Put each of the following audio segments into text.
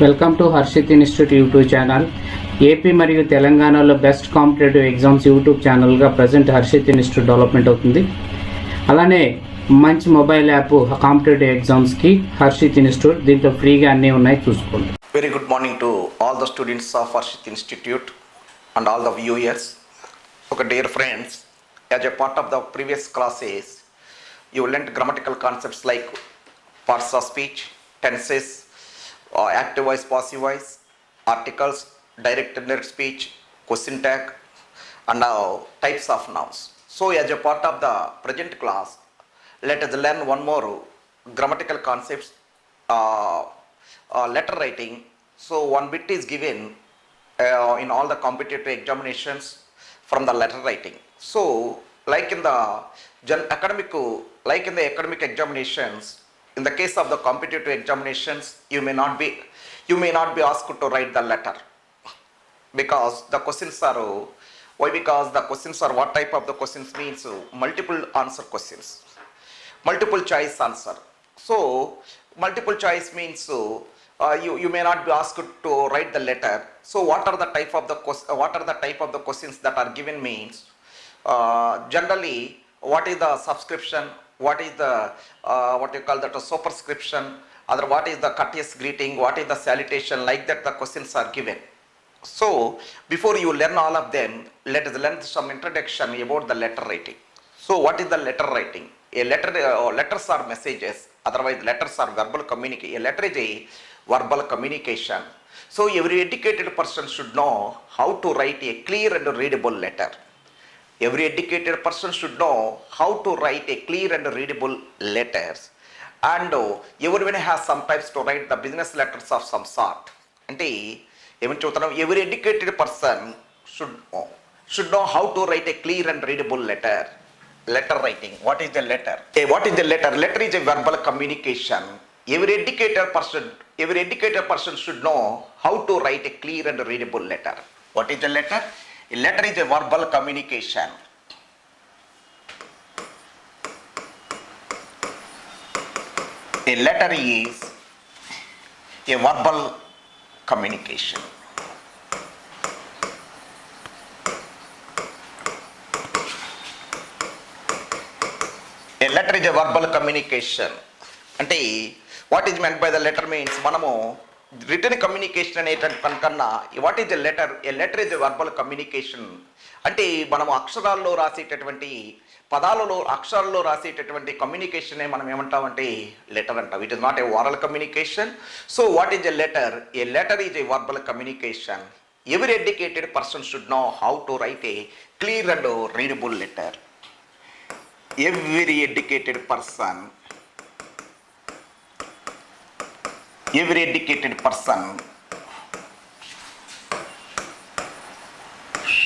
Welcome to Harshit institute YouTube channel. AP మరియు తెలంగాణలో best competitive exams YouTube ఛానల్గా present Harshit institute development అవుతుంది. అలానే మంచి మొబైల్ యాప్ కాంపిటేటివ్ ఎగ్జామ్స్కి హర్షిత్ ఇన్స్టిట్యూట్, దీంట్లో ఫ్రీగా అన్నీ ఉన్నాయి, చూసుకోండి. Very good morning to all the students of Harshith Institute and all the viewers. Okay, dear friends, as a part of the previous classes, you learnt grammatical concepts like parts of speech, tenses, active voice, passive voice, articles, direct and indirect speech, question tag, and types of nouns. So, as a part of the present class, let us learn one more grammatical concepts. Letter writing. So one bit is given in all the competitive examinations from the letter writing. So like in the academic examinations, in the case of the competitive examinations, you may not be asked to write the letter, because the questions are because the questions are, what type of the questions means multiple answer questions, multiple choice answer. So multiple choice means you may not be asked to write the letter. So what are the type of the questions that are given means generally, what is the subscription, what is the what you call that a superscription, other what is the courteous greeting, what is the salutation, like that the questions are given. So before you learn all of them, let us learn some introduction about the letter writing. So what is the letter writing? Letters are messages, otherwise letters are verbal communication. A letter is a verbal communication. So every educated person should know how to write a clear and readable letter. Every educated person should know how to write a clear and readable letters. And everyone has sometimes to write the business letters of some sort. Ante every educated person should know how to write a clear and readable letter. Letter writing. What is the letter? What is the letter? Letter is a verbal communication. Every educated person should know how to write a clear and readable letter. What is the letter? A letter is a verbal communication. A letter is a verbal communication. A letter is a verbal communication. అంటే what is meant by the letter means, మనము return communication అనేటువంటి కన్నా what is a letter? A letter is a verbal communication. అంటే మనము అక్షరాల్లో రాసేటటువంటి అక్షరాల్లో రాసేటటువంటి కమ్యూనికేషనే మనం ఏమంటామంటే లెటర్ అంటాం. It is not a oral communication. So what is a letter? A letter is a verbal communication. Every educated person should know how to write a clear and readable letter. Every educated person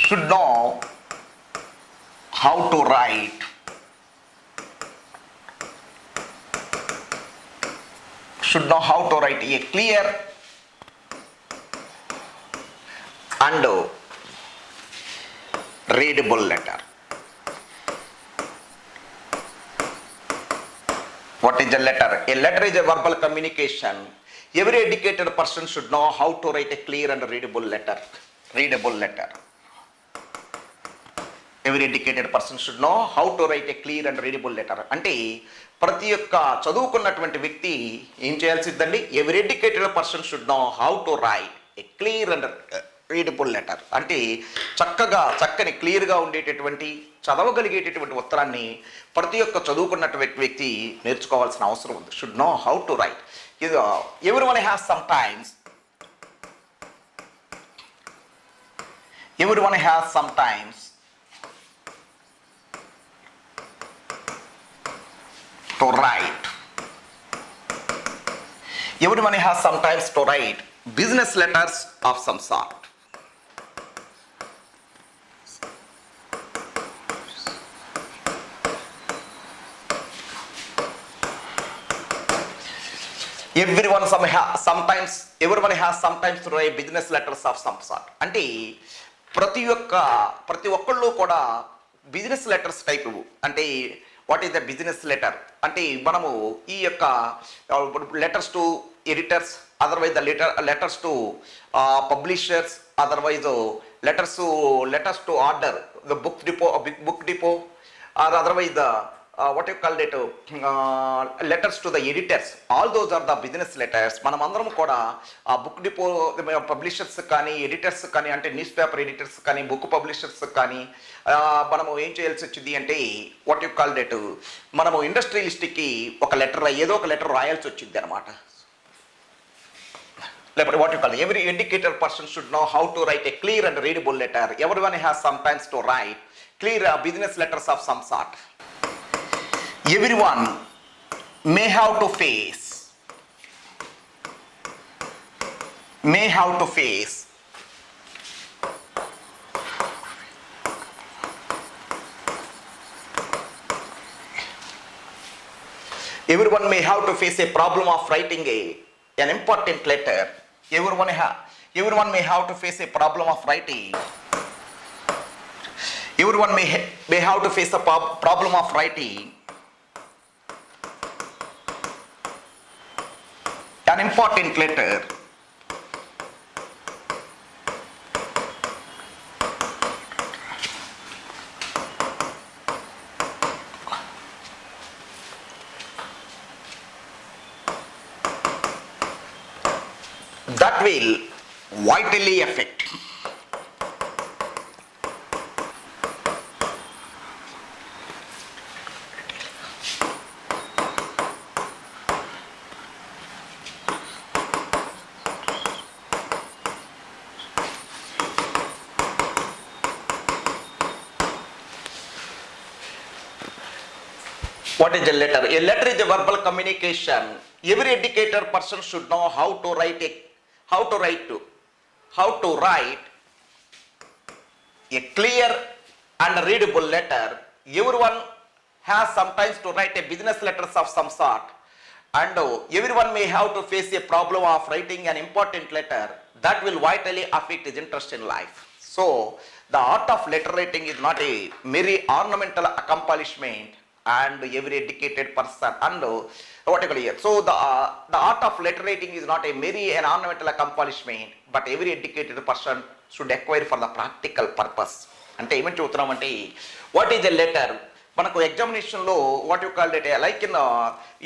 should know how to write a clear and readable letter. What is a letter? A letter is a verbal communication. Every educated person should know how to write a clear and readable letter. Every educated person should know how to write a clear and readable letter. అంటే ప్రతి ఒక్క చదువుకున్నటువంటి వ్యక్తి ఏం చేయాల్సిందండి? Every educated person should know how to write a clear and readable letter. అంటే చక్కని క్లియర్గా ఉండేటటువంటి చదవగలిగేటటువంటి ఉత్తరాన్ని ప్రతి ఒక్క చదువుకున్నటువంటి వ్యక్తి నేర్చుకోవాల్సిన అవసరం ఉంది. Should know how to right. Everyone has sometimes to write. Everyone has sometimes to write business letters of some sort. Everyone has sometimes to write business letters of some sort. అంటే ప్రతి ఒక్కళ్ళు కూడా బిజినెస్ లెటర్స్ టైప్. అంటే what is the business letter అంటే మనము ఈ యొక్క letters to editors, otherwise the letters to publishers, otherwise letters to order the book depot, or otherwise the what you call it letters to the editors. All those are the business letters. మనం అందరం కూడా ఆ book depot publishers కానీ editors కానీ అంటే news paper editors కానీ book publishers కానీ మనము ఏం చేయాల్సి వచ్చింది అంటే వాట్ యు కాల్ ఇట్ మనము ఇండస్ట్రియలిస్ట్కి ఒక లెటర్ ఏదో ఒక లెటర్ రాయాల్సి వచ్చింది అనమాట. లేకపోతే what you call every educated person should know how to write a clear and readable letter. Everyone has sometimes to write clear business letters of some sort. Everyone may have to face everyone may have to face a problem of writing an important letter. Everyone may have to face a problem of writing. Everyone may have to face a problem of writing an important letter. That will vitally affect what is a letter? A letter is a verbal communication. Every educated person should know how to write a clear and readable letter. Everyone has sometimes to write a business letters of some sort, and everyone may have to face a problem of writing an important letter that will vitally affect his interest in life. So the art of letter writing is not a merely ornamental accomplishment, and every educated person and what you call it. So the art of letter writing is not a merely an ornamental accomplishment, but every educated person should acquire for the practical purpose. అంటే ఏమని చెబుతున్నామంటే what is a letter మనకు ఎగ్జామినేషన్లో what you call it like in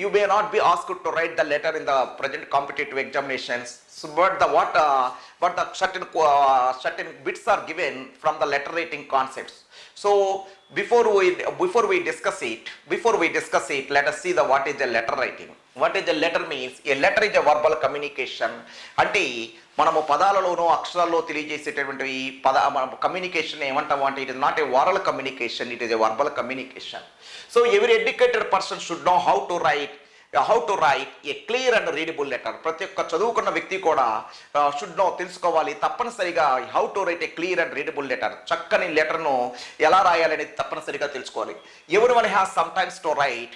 you may not be asked to write the letter in the present competitive examinations, but the certain bits are given from the letter writing concepts. So before we discuss it, let us see the what is a letter writing. What is a letter means? A letter is a verbal communication. అంటే మనము పదాలలోనూ అక్షరాల్లో తెలియజేసేటటువంటి communication ఏమంటాము అంటే it is not a oral communication, it is a verbal communication. So every educated person should know how to write a clear and readable letter. ప్రతి ఒక్క చదువుకున్న వ్యక్తి కూడా షుడ్ నో తెలుసుకోవాలి తప్పనిసరిగా how to write a clear and readable letter. చక్కని లెటర్ను ఎలా రాయాలనేది తప్పనిసరిగా తెలుసుకోవాలి. Everyone has sometimes to write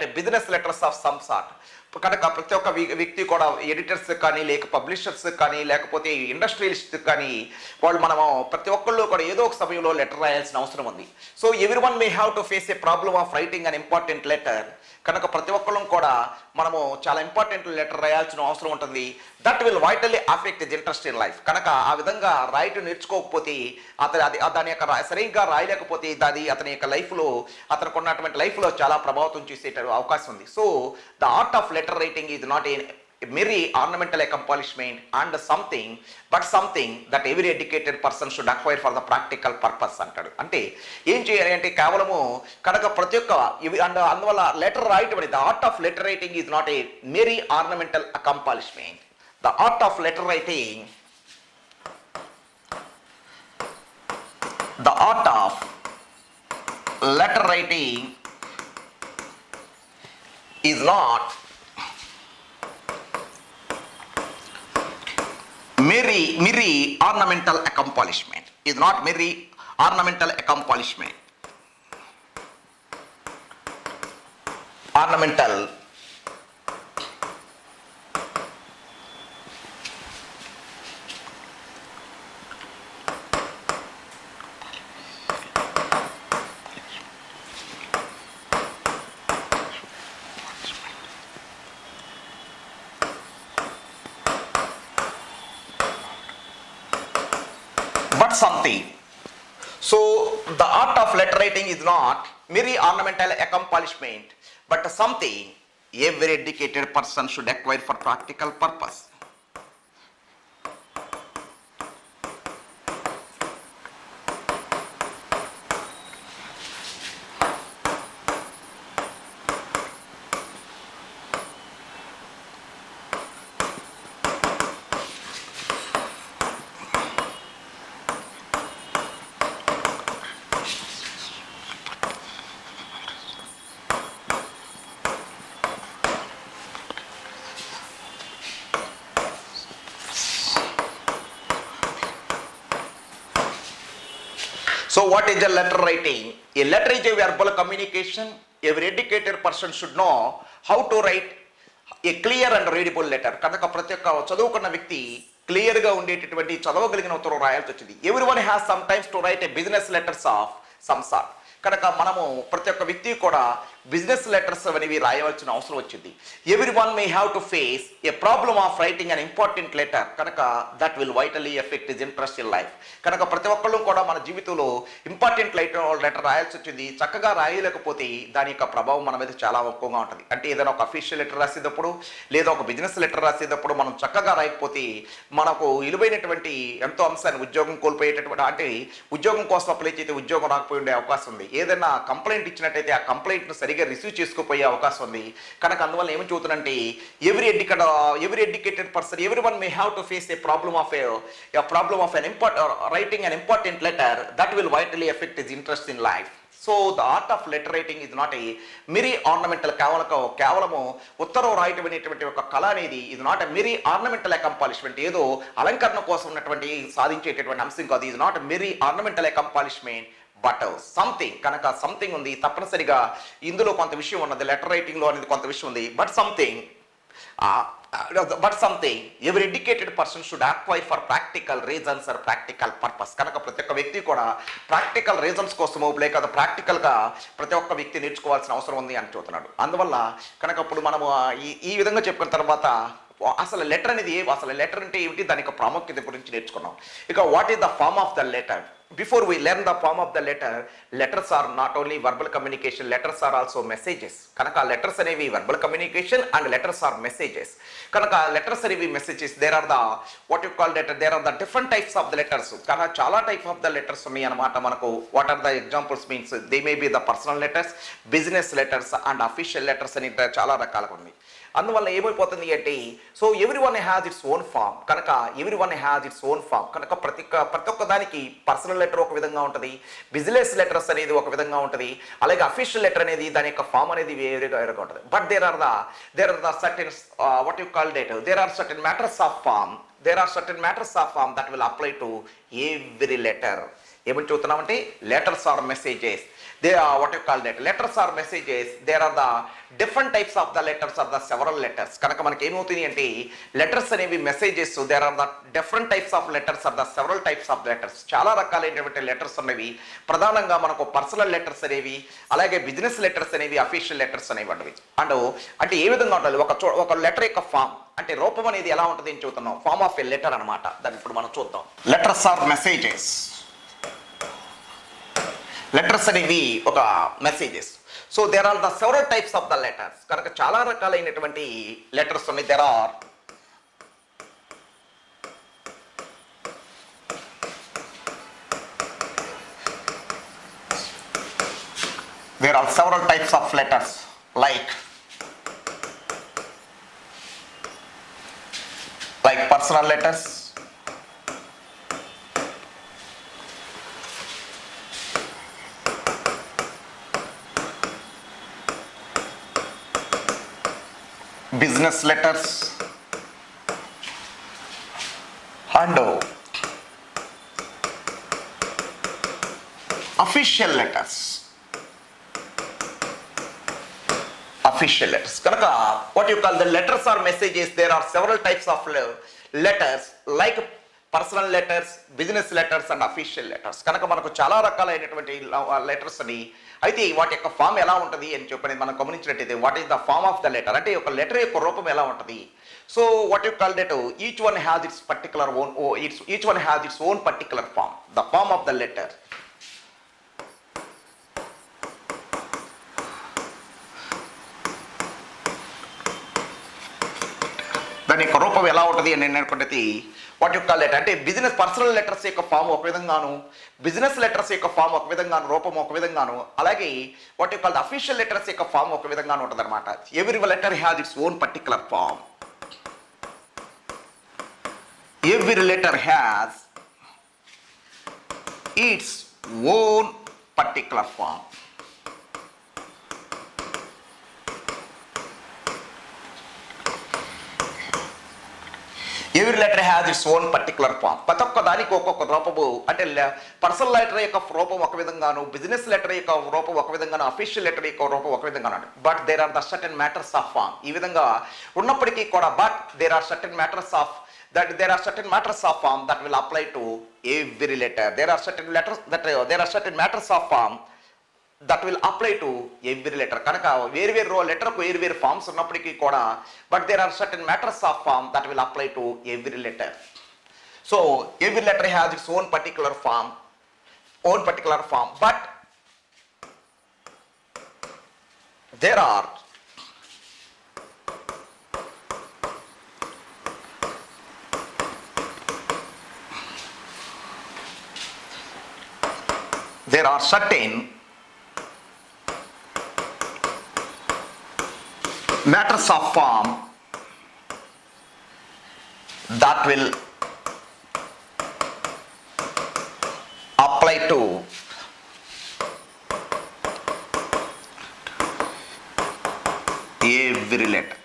A business letters of some sort. కనుక ప్రతి ఒక్క వ్యక్తి కూడా ఎడిటర్స్ కానీ లేక పబ్లిషర్స్ కానీ లేకపోతే ఇండస్ట్రియలిస్ట్ కానీ మనము ప్రతి ఒక్కళ్ళు కూడా ఏదో ఒక సమయంలో లెటర్ రాయాల్సిన అవసరం ఉంది. So everyone May have to face a problem of writing an important letter. కనుక ప్రతి ఒక్కళ్ళం కూడా మనము చాలా ఇంపార్టెంట్ లెటర్ రాయాల్సిన అవసరం ఉంటుంది. That will వైటల్లీ affect his interest in life. కనుక ఆ విధంగా రాయటం నేర్చుకోకపోతే దాని యొక్క సరిగ్గా రాయలేకపోతే అది అతని యొక్క లైఫ్లో అతనికి ఉన్నటువంటి లైఫ్లో చాలా ప్రభావితం చేసే అవకాశం ఉంది. So the art of letter writing is not a merely ornamental accomplishment and something that every educated person should acquire for the practical purpose అంటాడు. అంటే ఏం చేయాలి అంటే కేవలము కనుక ప్రతి ఒక్క అందువల్ల లెటర్ రాయటం అనేది the art of letter writing is not a merely ornamental accomplishment. The art of letter writing is not merely ornamental accomplishment. Ornamental but something. So the art of letter writing is not mere ornamental accomplishment, but something every educated person should acquire for practical purpose. So what is a letter writing? A letter is a verbal communication. Every educated person should know how to write a clear and readable letter. కనుక ప్రతి ఒక్క చదువుకున్న వ్యక్తి క్లియర్గా ఉండేటటువంటి చదవగలిగిన ఉత్తరం రాయాల్సి వచ్చింది. Everyone has sometimes to write a business letters of some sort. కనుక మనము ప్రతి ఒక్క వ్యక్తి కూడా బిజినెస్ లెటర్స్ అనేవి రాయవలసిన అవసరం వచ్చింది. Every one may have to face a problem of writing an important letter. కనుక that will vitally affect his interest in life. కనుక ప్రతి ఒక్కళ్ళు కూడా మన జీవితంలో ఇంపార్టెంట్ లెటర్ రాయాల్సి వచ్చింది. చక్కగా రాయలేకపోతే దాని యొక్క ప్రభావం మన మీద చాలా ఎక్కువగా ఉంటుంది. అంటే ఏదైనా ఒక అఫీషియల్ లెటర్ రాసేటప్పుడు లేదా ఒక బిజినెస్ లెటర్ రాసేటప్పుడు మనం చక్కగా రాయకపోతే మనకు విలువైనటువంటి ఎంతో అంశాన్ని ఉద్యోగం కోల్పోయేటటువంటి, అంటే ఉద్యోగం కోసం అప్లై చేస్తే ఉద్యోగం రాకపోయి ఉండే అవకాశం ఉంది. ఏదైనా కంప్లైంట్ ఇచ్చినట్టయితే ఆ కంప్లైంట్ను సరిగ్గా రిసీవ్ చేసుకోపోయే అవకాశం ఉంది. కనుక అందువల్ల ఏమి చూస్తుందంటే every educated person, everyone may have to face a problem of writing an important letter that will vitally affect his interest in life. So the art of letter writing is not a mere ornamental, కేవలము ఉత్తరం రాయటం అనేటువంటి ఒక కళ అనేది ఇది not a mere ornamental accomplishment, ఏదో అలంకరణ కోసం ఉన్నటువంటి సాధించేటటువంటి అంశం కాదు. ఇది not mere ornamental accomplishment but something. కనుక సంథింగ్ ఉంది, తప్పనిసరిగా ఇందులో కొంత విషయం ఉన్నది, లెటర్ రైటింగ్లో అనేది కొంత విషయం ఉంది. But something every educated person should acquire for practical reasons or practical purpose. కనుక ప్రతి ఒక్క వ్యక్తి కూడా ప్రాక్టికల్ రీజన్స్ కోసము లేక ప్రాక్టికల్గా ప్రతి ఒక్క వ్యక్తి నేర్చుకోవాల్సిన అవసరం ఉంది అని చూస్తున్నాడు. అందువల్ల కనుక ఇప్పుడు మనము ఈ విధంగా చెప్పిన తర్వాత అసలు లెటర్ అనేది అసలు లెటర్ అంటే ఏమిటి, దాని యొక్క ప్రాముఖ్యత గురించి నేర్చుకున్నాం. ఇక what is the form of the letter? Before we learn the form of the letter, letters are not only verbal communication, letters are also messages. Kanaka letters అనేవి verbal communication and letters are messages. Kanaka letters అనేవి messages, there are the what you call letter, there are the different types of the letters. Kanaka చాలా type of the letters ఉన్నాయి అన్నమాట మనకు. What are the examples means? They may be the personal letters, business letters and official letters అని చాలా రకాలుగా ఉన్నాయి. అందువల్ల ఏమైపోతుంది అంటే so every one has its own form. కనుక every one has its own form. కనుక ప్రతి ఒక్క దానికి పర్సనల్ లెటర్ ఒక విధంగా ఉంటుంది, బిజినెస్ లెటర్స్ అనేది ఒక విధంగా ఉంటుంది, అలాగే అఫీషియల్ లెటర్ అనేది దాని యొక్క ఫామ్ అనేది వేరేగా ఉంటుంది. But there are the certain what you call date, there are certain matters of form, that will apply to every letter. ఏమని చూస్తున్నామంటే letters are messages, they are what you call that letters are messages. There are the different types of the letters or the several letters. కనుక మనకి ఏమవుతుంది అంటే letters అనేవి messages, there are the different types of letters or the several types of letters. చాలా రకాలైనటువంటి letters అనేవి ప్రధానంగా మనకు పర్సనల్ లెటర్స్ అనేవి, అలాగే బిజినెస్ లెటర్స్ అనేవి, అఫీషియల్ లెటర్స్ అనేవి అంటే ఏ విధంగా ఉంటుంది ఒక లెటర్ యొక్క ఫామ్ అంటే రూపం అనేది ఎలా ఉంటుంది అని చూస్తున్నాం. ఫార్మ్ ఆఫ్ ఎ లెటర్ అనమాట. దాన్ని ఇప్పుడు మనం చూద్దాం. Letters are messages. లెటర్స్ అనేవి ఒక messages. So there are the several types of the letters. కనుక చాలా రకాలైనటువంటి లెటర్స్ ఉన్నాయి. There are several types of letters like personal letters, business letters and official letters. కనుక what you call the letters or messages, there are several types of letters like personal letters, business letters and official letters. కనుక మనకు చాలా రకాలైనటువంటి letters అని, అయితే వాటి యొక్క form ఎలా ఉంటుంది అని చెప్పని మనం గమనించినట్టయితే what is the form of the letter అంటే ఒక లెటర్ యొక్క రూపం ఎలా ఉంటుంది. So what you call that, each one has its particular own, each one has its own particular form, the form of the letter. దాని యొక్క రూపం ఎలా ఉంటుంది అని అనుకుంటే వాట్ యు కాల్ ఇట్ అంటే బిజినెస్ పర్సనల్ లెటర్స్ యొక్క ఫామ్ ఒక విధంగాను, బిజినెస్ లెటర్స్ యొక్క ఫామ్ ఒక విధంగాను, రూపం ఒక విధంగాను, అలాగే what you call the official letters యొక్క ఫామ్ ఒక విధంగాను ఉంటుంది అనమాట. Every letter has its own particular form. Every letter has its own particular form. Every letter has its own particular form. ప్రతి ఒక్క దానికి ఒక్కొక్క రూపము అంటే పర్సనల్ లెటర్ యొక్క రూపం ఒక విధంగాను, బిజినెస్ లెటర్ యొక్క రూపం ఒక విధంగాను, అఫీషియల్ లెటర్ యొక్క రూపం ఒక విధంగాను. But there are the certain matters of form. ఈ విధంగా ఉన్నప్పటికీ కూడా but there are certain matters of form that will apply to every letter. There are certain matters of form that will apply to every letter. కనుక వేరు లెటర్కు వేరు forms ఉన్నప్పటికీ కూడా but there are certain matters of form that will apply to every letter. So every letter has its own particular form, but there are certain matters of form that will apply to every letter.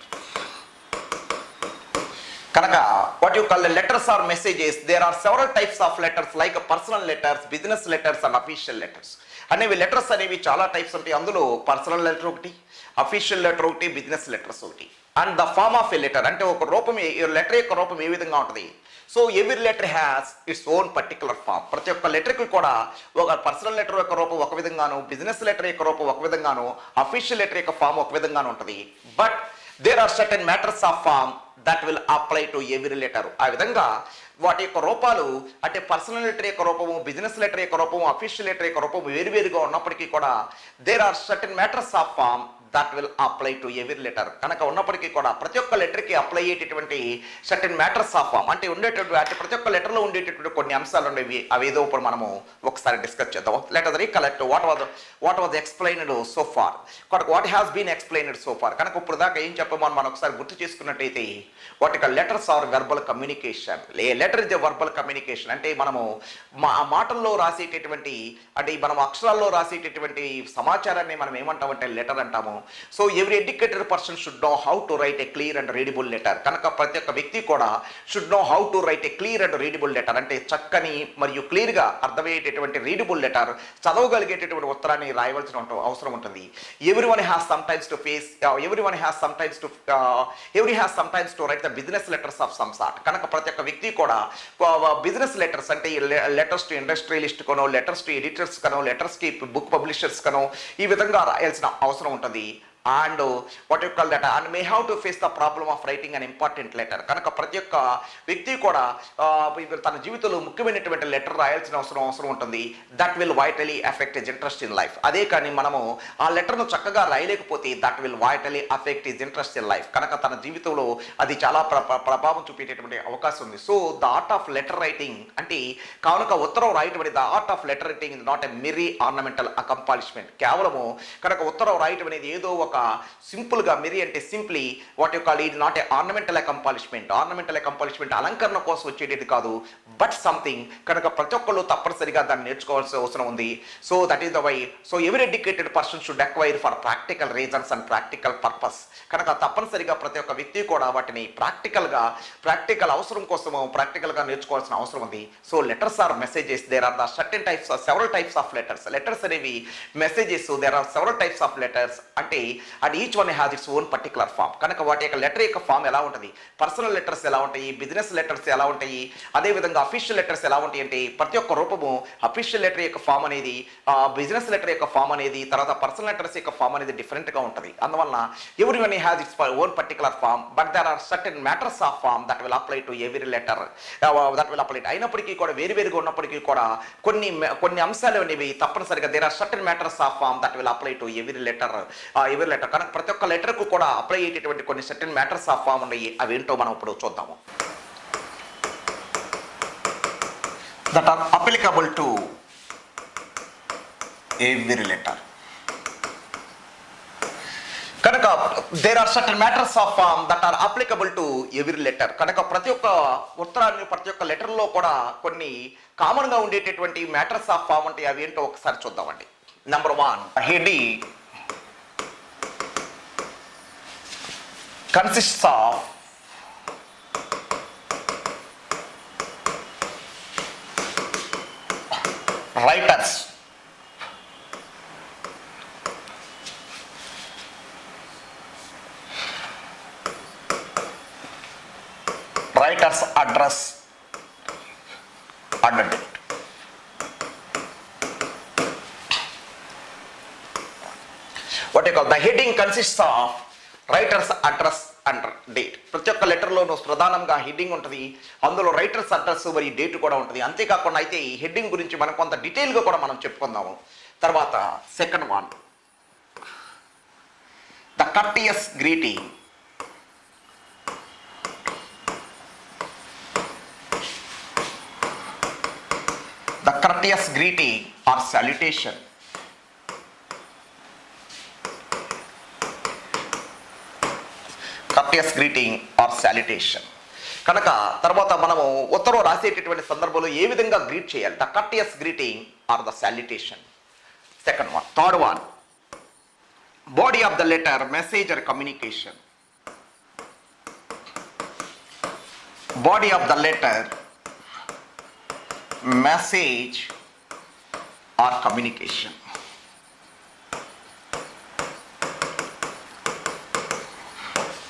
కనుక what you call the letters or messages, there are several types of letters like personal letters, business letters and official letters. అనేవి letters అనేవి చాలా types ఉంటాయి. అందులో personal letter ఒకటి, official letter ఒకటి, business letters ఒకటి. And the form of a letter అంటే ఒక రూపం, లెటర్ యొక్క రూపం ఏ విధంగా ఉంటుంది. So every letter has its own particular form. ప్రతి ఒక్క లెటర్కి కూడా ఒక పర్సనల్ లెటర్ యొక్క రూపం ఒక విధంగాను, బిజినెస్ లెటర్ యొక్క రూపం ఒక విధంగాను, అఫీషియల్ లెటర్ యొక్క ఫామ్ ఒక విధంగాను ఉంటుంది. But there are certain matters of form that will apply to every letter. ఆ విధంగా వాటి యొక్క రూపాలు అంటే పర్సనల్ లెటర్ యొక్క రూపము, బిజినెస్ లెటర్ యొక్క రూపము, అఫీషియల్ లెటర్ యొక్క రూపము వేరువేరుగా ఉన్నప్పటికీ కూడా there are certain matters of form that will apply to every letter. కనుక ఉన్నప్పటికీ కూడా ప్రతి ఒక్క లెటర్కి అప్లై అయ్యేటటువంటి సర్టెన్ మ్యాటర్స్ ఆఫ్ ఫామ్ అంటే ఉండేటటువంటి అంటే ప్రతి ఒక్క లెటర్లో ఉండేటటువంటి కొన్ని అంశాలు ఉండేవి. అవి ఏదో ఇప్పుడు మనము ఒకసారి డిస్కస్ చేద్దాం. Let us recollect what was explained so far. What has been explained so far. కనుక ఇప్పుడు దాకా ఏం చెప్పమని మనం ఒకసారి గుర్తు చేసుకున్నట్టయితే వాట్ ఇక letters are verbal communication. Letter is a verbal communication అంటే మనము మాటల్లో రాసేటటువంటి అంటే మనం అక్షరాల్లో రాసేటటువంటి సమాచారాన్ని మనం ఏమంటామంటే లెటర్ అంటాము. So every educated person should know how to right a clear and readable letter. కనుక ప్రతి ఒక్క వ్యక్తి కూడా should know how to right a clear and readable letter అంటే చక్కని మరియు క్లియర్గా అర్థమయ్యేటటువంటి రీడబుల్ లెటర్, చదవగలిగేటటువంటి ఉత్తరాన్ని రాయవలసిన అవసరం ఉంటుంది. Everyone has sometimes to write the business letters of some sort. కనుక ప్రతి ఒక్క వ్యక్తి కూడా బిజినెస్ లెటర్స్ అంటే లెటర్స్ టు ఇండస్ట్రియలిస్ట్ కనో, లెటర్స్ టు ఎడిటర్స్ కనో, లెటర్స్ కి బుక్ పబ్లిషర్స్ కనో ఈ విధంగా రాయాల్సిన అవసరం ఉంటుంది. and what you call that and may have to face the problem of writing an important letter. కనుక ప్రతి ఒక్క వ్యక్తి కూడా తన జీవితంలో ముఖ్యమైనటువంటి లెటర్ రాయాల్సిన అవసరం ఉంటుంది. That will vitally affect his interest in life. అదే కానీ మనము ఆ లెటర్ను చక్కగా రాయలేకపోతే that will vitally affect his interest in life. కనుక తన జీవితంలో అది చాలా ప్రభావం చూపేటటువంటి అవకాశం ఉంది. So the art of letter writing అంటే కనుక ఉత్తరం రాయటం అనేది the art of letter writing is not a mere ornamental accomplishment. కేవలము కనుక ఉత్తరం రాయటం అనేది ఏదో ఒక సింపుల్గా మెరీ అంటే simply what you call it not a ornamental అకంపాలిష్మెంట్ అలంకరణ కోసం వచ్చేది కాదు, బట్ సంథింగ్. కనుక ప్రతి ఒక్కళ్ళు తప్పనిసరిగా దాన్ని నేర్చుకోవాల్సిన అవసరం ఉంది. So that is the why. So every educated person should acquire for practical reasons and practical purpose. కనుక తప్పనిసరిగా ప్రతి ఒక్క వ్యక్తి కూడా వాటిని ప్రాక్టికల్ అవసరం కోసము ప్రాక్టికల్గా నేర్చుకోవాల్సిన అవసరం ఉంది. So letters are messages. There are the several types of letters. Letters అనేవి messages. There are several types of letters అంటే and each one has its own particular form. కనుక వాటి యొక్క లెటర్ యొక్క ఫామ్ ఎలా ఉంటుంది, పర్సనల్ లెటర్స్ ఎలా ఉంటాయి, బిజినెస్ లెటర్స్ ఎలా ఉంటాయి, అదేవిధంగా అఫీషియల్ లెటర్స్ ఎలా ఉంటాయి అంటే ప్రతి ఒక్క రూపము అఫీషియల్ లెటర్ యొక్క ఫామ్ అనేది, బిజినెస్ లెటర్ యొక్క ఫామ్ అనేది, తర్వాత పర్సనల్ లెటర్స్ యొక్క ఫామ్ అనేది డిఫరెంట్గా ఉంటుంది. అందువలన every one has its own particular form, but there are certain matters of form that will apply to every letter, that will apply. అయినప్పటికీ కూడా వేరువేరుగా ఉన్నప్పటికీ కూడా కొన్ని అంశాలు అనేవి తప్పనిసరిగా there are certain matters of form that will apply to every letter. కనుక ప్రతి ఒక్క లెటర్కు కూడా అప్లై అయ్యేటటువంటి కొన్ని సర్టెన్ మ్యాటర్స్ ఆఫ్ ఫామ్ ఉన్నాయి. అవి ఏంటో మనం ఇప్పుడు చూద్దాము. That are applicable to every letter. కనుక there are certain matters of form that are applicable to every letter. కనుక ప్రతి ఒక్క ఉత్తరాన్ని ప్రతి ఒక్క లెటర్లో కూడా కొన్ని కామన్గా ఉండేటటువంటి మ్యాటర్స్ ఆఫ్ ఫామ్ అంటే అవి ఏంటో ఒకసారి చూద్దామండి. Number 1, heading consists of writers address and date. What you call the heading consists of writers address and date. ప్రతి ఒక్క లెటర్లోనూ ప్రధానంగా హెడ్డింగ్ ఉంటుంది, అందులో రైటర్స్ అడ్రస్ మరియు డేట్ కూడా ఉంటుంది. అంతేకాకుండా అయితే ఈ హెడ్డింగ్ గురించి మనం కొంత డీటెయిల్గా కూడా మనం చెప్పుకుందాము. తర్వాత second 1, the courteous greeting. The courteous greeting or salutation. Courteous greeting or salutation. కనుక తర్వాత మనము ఉత్తరం రాసేటటువంటి సందర్భంలో ఏ విధంగా గ్రీట్ చేయాలి, the courteous greeting or the salutation. Second 1. Third 1, body of the letter, message or communication. Body of the letter, message or communication.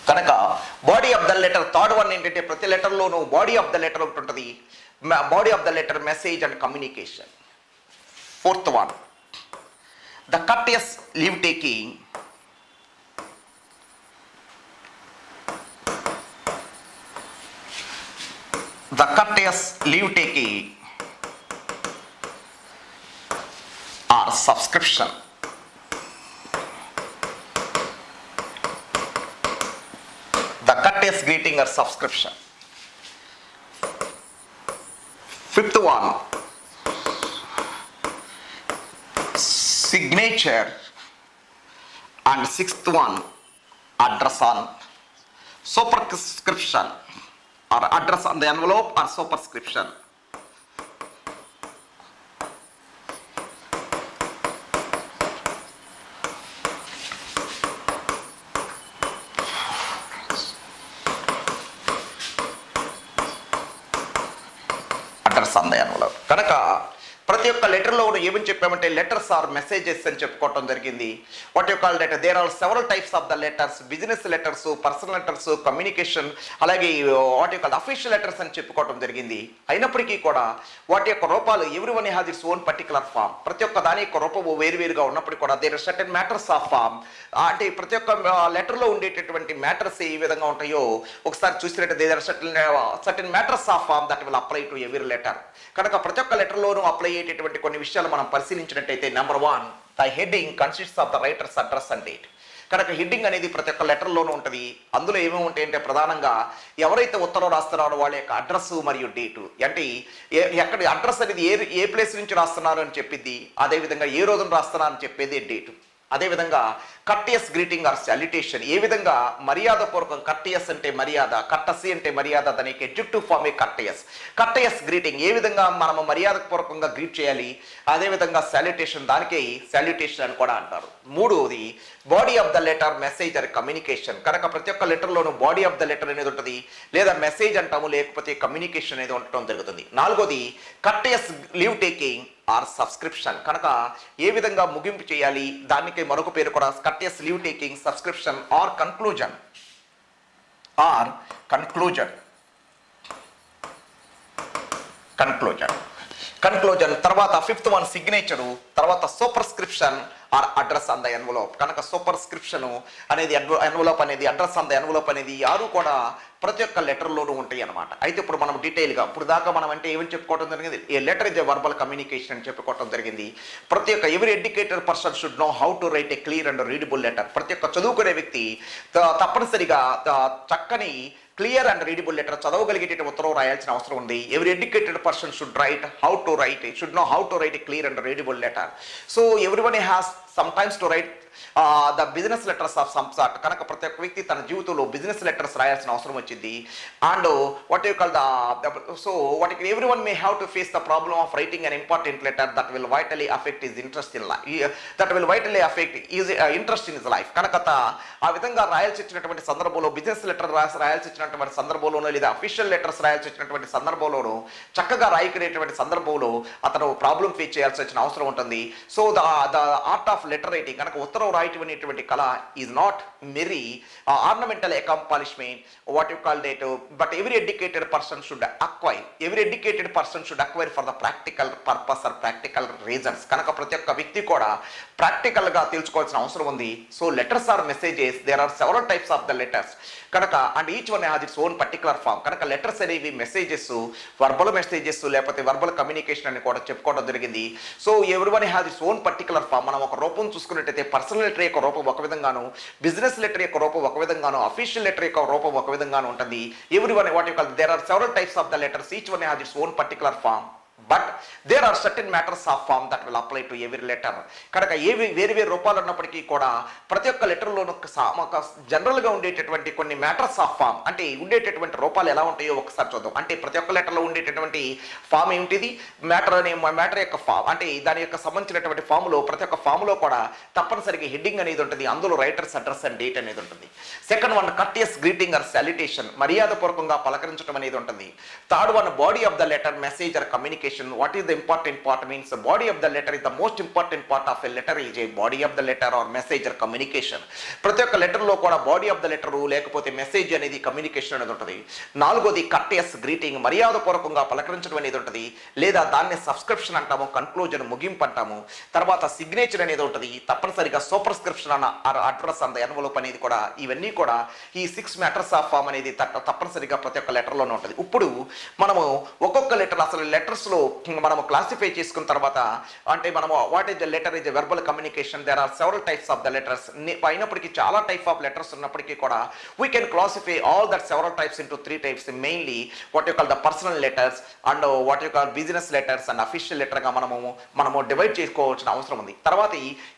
కనుక body of the letter third 1 ఏంటంటే ప్రతి లెటర్లోనూ బాడీ ఆఫ్ ద లెటర్ ఒకటి ఉంటుంది, body of the letter, message and communication. Fourth 1, the courteous leave taking. The courteous leave taking or subscription. Courteous greeting or subscription. Fifth 1, signature, and sixth 1, address on superscription or address on the envelope or superscription. కనుక ప్రతి ఒక్క లెటర్లో ఏమని చెప్పామంటే letters are messages అని చెప్పుకోవటం జరిగింది. What you call letter, there are several types of the letters, business letters, personal letters, communication, అలాగే what you call official letters అని చెప్పుకోవటం జరిగింది. అయినప్పటికీ కూడా వాటి యొక్క రూపాలు every one has its own particular form. ప్రతి ఒక్క దాని యొక్క రూపము వేరువేరుగా ఉన్నప్పటికీ కూడా there are certain matters of form. అంటే ప్రతి ఒక్క లెటర్లో ఉండేటటువంటి మ్యాటర్స్ ఏ విధంగా ఉంటాయో ఒకసారి చూసినట్టు there are certain matters of form that will apply to every letter. కనుక ప్రతి ఒక్క లెటర్లోనూ అప్లై అయ్యేటటువంటి కొన్ని విషయాలు మనం పరిశీలించినట్టయితే number 1, the heading consists of the writer's address and date. కనుక హెడ్డింగ్ అనేది ప్రతి ఒక్క లెటర్లోనూ ఉంటుంది. అందులో ఏమేమి ఉంటాయంటే ప్రధానంగా ఎవరైతే ఉత్తరం రాస్తున్నారో వాళ్ళ యొక్క అడ్రస్ మరియు డేటు, అంటే ఎక్కడ అడ్రస్ అనేది ఏ ప్లేస్ నుంచి రాస్తున్నారు అని చెప్పిద్ది, అదేవిధంగా ఏ రోజున రాస్తున్నారు అని చెప్పేది డేటు. అదేవిధంగా కర్టియస్ గ్రీటింగ్ ఆర్ సాల్యుటేషన్, ఏ విధంగా మర్యాదపూర్వకం, కర్టియస్ అంటే మర్యాద, కర్టసీ అంటే మర్యాద, దానికి ఎడ్జెక్టివ్ ఫామ్ ఏ కర్టియస్. కర్టియస్ గ్రీటింగ్ ఏ విధంగా మనము మర్యాదపూర్వకంగా గ్రీట్ చేయాలి, అదేవిధంగా సాల్యుటేషన్ దానికి సాల్యుటేషన్ అని కూడా అంటారు. మూడవది body of the letter, message or communication. కనుక ప్రతి ఒక్క లెటర్లోనూ బాడీ ఆఫ్ ద లెటర్ అనేది ఉంటుంది, లేదా మెసేజ్ అంటాము, లేకపోతే కమ్యూనికేషన్ అనేది ఉండటం జరుగుతుంది. నాలుగోది courteous leave taking or subscription. కనుక ఏ విధంగా ముగింపు చేయాలి, దానికి మరొక పేరు కూడా courteous leave taking, subscription or conclusion conclusion. తర్వాత ఫిఫ్త్ వన్ సిగ్నేచరు, తర్వాత superscription or address on the envelope. కనుక సూపర్ స్క్రిప్షన్ అనేది ఎన్వలోప్ అనేది, అడ్రస్ ఆన్ ద ఎన్వలోప్ అనేది, ఆరు కూడా ప్రతి ఒక్క లెటర్లోనూ ఉంటాయి అనమాట. అయితే ఇప్పుడు మనం డీటెయిల్గా ఇప్పుడు దాకా మనం అంటే ఏమని చెప్పుకోవడం జరిగింది, a letter is a verbal communication అని చెప్పుకోవడం జరిగింది. ప్రతి ఒక్క every educated person should know how to write a clear and readable letter. ప్రతి ఒక్క చదువుకునే వ్యక్తి తప్పనిసరిగా చక్కని క్లియర్ అండ్ రీడబుల్ లెటర్, చదవగలిగేట ఉత్తరం రాయాల్సిన అవసరం ఉంది. Every educated person should know how to write a clear and readable letter. So everyone has sometimes to write the business letters of some sort. కనుక ప్రతి ఒక్క వ్యక్తి తన జీవితంలో బిజినెస్ లెటర్స్ రాయాల్సిన అవసరం వచ్చింది. And what you call what every one may have to face the problem of writing an important letter that will vitally affect his interest in life. కనుక ఆ విధంగా రాయాల్సి వచ్చినటువంటి సందర్భంలో, బిజినెస్ లెటర్ రాయాల్సి వచ్చినటువంటి సందర్భంలోనూ, లేదా అఫీషియల్ లెటర్స్ రాయాల్సి వచ్చినటువంటి సందర్భంలోనూ చక్కగా రాయకునేటువంటి సందర్భంలో అతను ప్రాబ్లం ఫేస్ చేయాల్సి వచ్చిన అవసరం ఉంటుంది. So the art of letter writing, కనుక ఉత్తరం రాయటం అనేటువంటి కళ is not mere ornamental accomplishment, what you call date, but every educated person should acquire for the practical purpose or practical reasons. కనుక ప్రతి ఒక్క వ్యక్తి కూడా ప్రాక్టికల్ గా తెలుసుకోవాల్సిన అవసరం ఉంది. So letters are messages, there are several types of the letters కనుక, and each one has its own particular form. కనుక లెటర్స్ అనేవి మెసేజెస్, వర్బల్ మెసేజెస్ లేకపోతే వర్బల్ కమ్యూనికేషన్ అని కూడా చెప్పుకోవడం జరిగింది. So every one has its own particular form. మనం ఒక రూపం చూసుకున్నట్టయితే పర్సనల్ లెటర్ యొక్క రూపం ఒక విధంగాను, బిజినెస్ లెటర్ యొక్క రూపం ఒక విధంగాను, అఫీషియల్ లెటర్ యొక్క రూపం ఒక విధంగాను ఉంటుంది. Every one what you call, there are several types of the letters, each one has its own particular form. But there are certain matters of form that will apply to every letter. కనుక వేరు వేరు రూపాలు ఉన్నప్పటికీ కూడా ప్రతి ఒక్క లెటర్లోనూ జనరల్గా ఉండేటటువంటి కొన్ని మ్యాటర్స్ ఆఫ్ ఫామ్, అంటే ఉండేటటువంటి రూపాలు ఎలా ఉంటాయో ఒకసారి చూద్దాం. అంటే ప్రతి ఒక్క లెటర్లో ఉండేటటువంటి ఫామ్ ఏమిటిది, మ్యాటర్ యొక్క ఫామ్, అంటే దాని యొక్క సంబంధించినటువంటి ఫామ్లో ప్రతి ఒక్క ఫామ్లో కూడా తప్పనిసరిగా హెడ్డింగ్ అనేది ఉంటుంది. అందులో రైటర్స్ అడ్రస్ అండ్ డేట్ అనేది ఉంటుంది. Second one courteous greeting or salutation, మర్యాదపూర్వకంగా పలకరించడం అనేది ఉంటుంది. Third one body of the letter, message or communication. What is the important part means the body of the letter is the most important part of a letter is a body of the letter or message or communication. ప్రతి ఒక్క letter లో కూడా body of the letter లేకపోతే message అనేది communication అనేది ఉంటుంది. నాలుగోది courteous greeting, మర్యాదపూర్వకంగా పలకరించడం అనేది ఉంటుంది, లేదా దాన్ని సబ్స్క్రిప్షన్ అంటాము, కన్క్లూజన్ ముగింపు అంటాము. తర్వాత సిగ్నేచర్ అనేది ఉంటుంది. తప్పనిసరిగా సూపర్ స్క్రిప్షన్ అన్న అడ్రస్ అంద ఎన్వలప్ అనేది కూడా, ఇవన్నీ కూడా ఈ 6 మ్యాటర్స్ ఆఫ్ ఫామ్ అనేది తప్పనిసరిగా ప్రతి ఒక్క లెటర్లోనే ఉంటుంది. ఇప్పుడు మనము ఒక్కొక్క లెటర్, అసలు లెటర్స్ లో మనము క్లాసిఫై చేసుకున్న తర్వాత, అంటే మనము what is the letter is verbal communication, there are several types of the letters. అయినప్పటికీ చాలా టైప్ ఆఫ్ లెటర్స్ ఉన్నప్పటికీ కూడా we can classify all that several types into 3 types. Mainly what you call the personal letters and what you call business letters and official letter గా మనము divide చేసుకోవాల్సిన అవసరం ఉంది. తర్వాత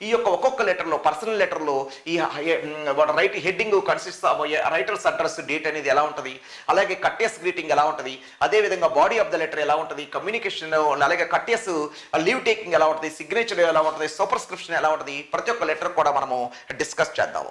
ఈ యొక్క ఒక్కొక్క లెటర్లో, పర్సనల్ లెటర్లో ఈ right heading consist writers address, date అనేది ఎలా ఉంటుంది, అలాగే కర్టియస్ గ్రీటింగ్ ఎలా ఉంటుంది, అదేవిధంగా బాడీ ఆఫ్ ద లెటర్ ఎలా ఉంటుంది, కమ్యూనికేషన్, అలాగే కర్టియస్ లీవ్ టేకింగ్ ఎలా ఉంటుంది, సిగ్నేచర్ ఎలా ఉంటుంది, సూపర్ స్క్రిప్షన్ ఎలా ఉంటుంది, ప్రతి ఒక్క లెటర్ కూడా మనము డిస్కస్ చేద్దాము.